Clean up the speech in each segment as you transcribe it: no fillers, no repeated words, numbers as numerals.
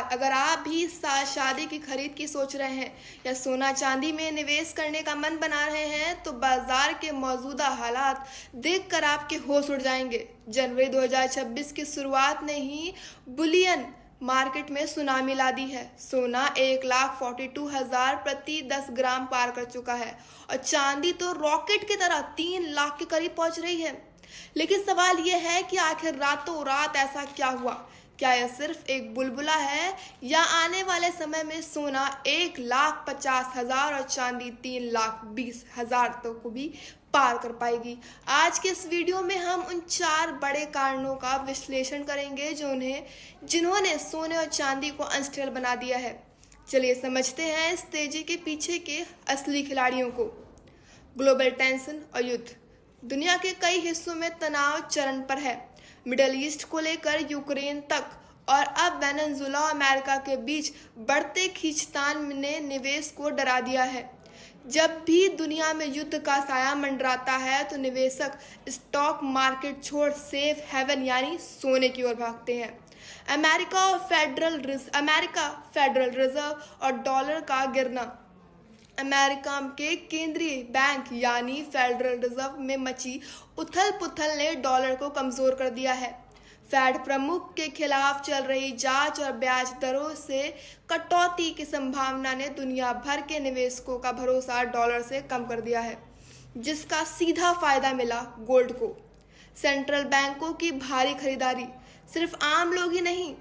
अगर आप भी शादी की खरीद की सोच रहे हैं या सोना चांदी में निवेश करने का मन बना रहे हैं तो बाजार के मौजूदा हालात देखकर आपके होश उड़ जाएंगे। जनवरी 2026 की शुरुआत ने ही बुलियन मार्केट में सुनामी ला दी है। सोना 1,42,000 प्रति 10 ग्राम पार कर चुका है और चांदी तो रॉकेट की तरह 3 लाख के करीब पहुंच रही है। लेकिन सवाल यह है कि आखिर रातों रात ऐसा क्या हुआ? क्या यह सिर्फ एक बुलबुला है या आने वाले समय में सोना 1,50,000 और चांदी 3,20,000 तक को भी पार कर पाएगी? आज के इस वीडियो में हम उन 4 बड़े कारणों का विश्लेषण करेंगे जिन्होंने सोने और चांदी को अनस्टेबल बना दिया है। चलिए समझते हैं इस तेजी के पीछे के असली खिलाड़ियों को। ग्लोबल टेंशन और युद्ध। दुनिया के कई हिस्सों में तनाव चरम पर है। मिडल ईस्ट को लेकर यूक्रेन तक और अब वेनेजुएला और अमेरिका के बीच बढ़ते खींचतान ने निवेश को डरा दिया है। जब भी दुनिया में युद्ध का साया मंडराता है तो निवेशक स्टॉक मार्केट छोड़ सेफ हेवन यानी सोने की ओर भागते हैं। अमेरिका फेडरल रिजर्व और डॉलर का गिरना। अमेरिका के केंद्रीय बैंक यानी फेडरल रिजर्व में मची उथल पुथल ने डॉलर को कमजोर कर दिया है। फेड प्रमुख के खिलाफ चल रही जांच और ब्याज दरों से कटौती की संभावना ने दुनिया भर के निवेशकों का भरोसा डॉलर से कम कर दिया है, जिसका सीधा फायदा मिला गोल्ड को। सेंट्रल बैंकों की भारी खरीदारी। सिर्फ आम लोग ही नहीं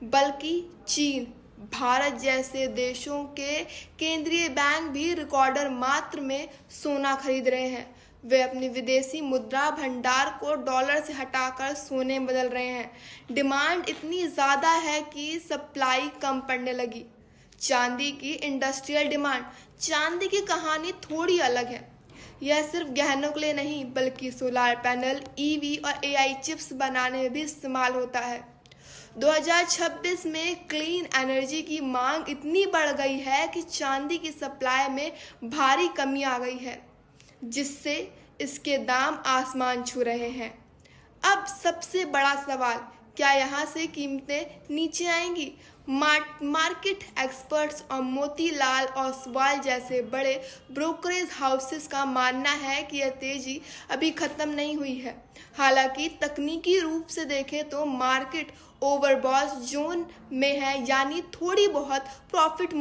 बल्कि चीन, भारत जैसे देशों के केंद्रीय बैंक भी रिकॉर्डर मात्रा में सोना खरीद रहे हैं। वे अपनी विदेशी मुद्रा भंडार को डॉलर से हटाकर सोने में बदल रहे हैं। डिमांड इतनी ज़्यादा है कि सप्लाई कम पड़ने लगी। चांदी की इंडस्ट्रियल डिमांड। चांदी की कहानी थोड़ी अलग है। यह सिर्फ गहनों के लिए नहीं बल्कि सोलर पैनल, ईवी और एआई चिप्स बनाने में भी इस्तेमाल होता है। 2026 में क्लीन एनर्जी की मांग इतनी बढ़ गई है कि चांदी की सप्लाई में भारी कमी आ गई है, जिससे इसके दाम आसमान छू रहे हैं। अब सबसे बड़ा सवाल, क्या यहाँ से कीमतें नीचे आएंगी? मार्केट एक्सपर्ट्स और मोतीलाल ओसवाल जैसे बड़े ब्रोकरेज हाउसेस का मानना है कि यह तेजी अभी खत्म नहीं हुई है। हालांकि तकनीकी रूप से देखें तो मार्केट ओवरबॉट जोन में है, यानी थोड़ी बहुत प्रॉफिट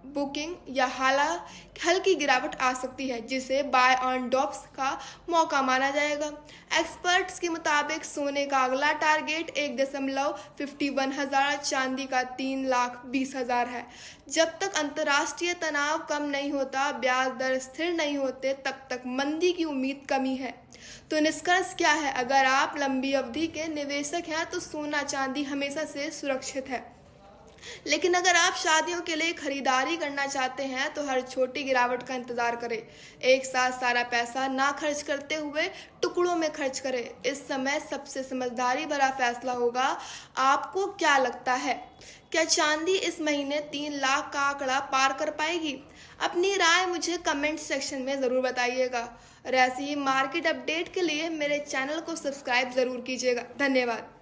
बुकिंग या हल्की गिरावट आ सकती है, जिसे बाय ऑन डॉप्स का मौका माना जाएगा। एक्सपर्ट्स के मुताबिक सोने का अगला टारगेट 1,51,000, चांदी का 3,20,000 है। जब तक अंतर्राष्ट्रीय तनाव कम नहीं होता, ब्याज दर स्थिर नहीं होते, तब तक मंदी की उम्मीद कमी है। तो निष्कर्ष क्या है? अगर आप लंबी अवधि के निवेशक हैं तो सोना चांदी हमेशा से सुरक्षित है, लेकिन अगर आप शादियों के लिए खरीदारी करना चाहते हैं तो हर छोटी गिरावट का इंतजार करें। एक साथ सारा पैसा ना खर्च करते हुए टुकड़ों में खर्च करें। इस समय सबसे समझदारी भरा फैसला होगा। आपको क्या लगता है, क्या चांदी इस महीने 3 लाख का आंकड़ा पार कर पाएगी? अपनी राय मुझे कमेंट सेक्शन में ज़रूर बताइएगा और ऐसी ही मार्केट अपडेट के लिए मेरे चैनल को सब्सक्राइब ज़रूर कीजिएगा। धन्यवाद।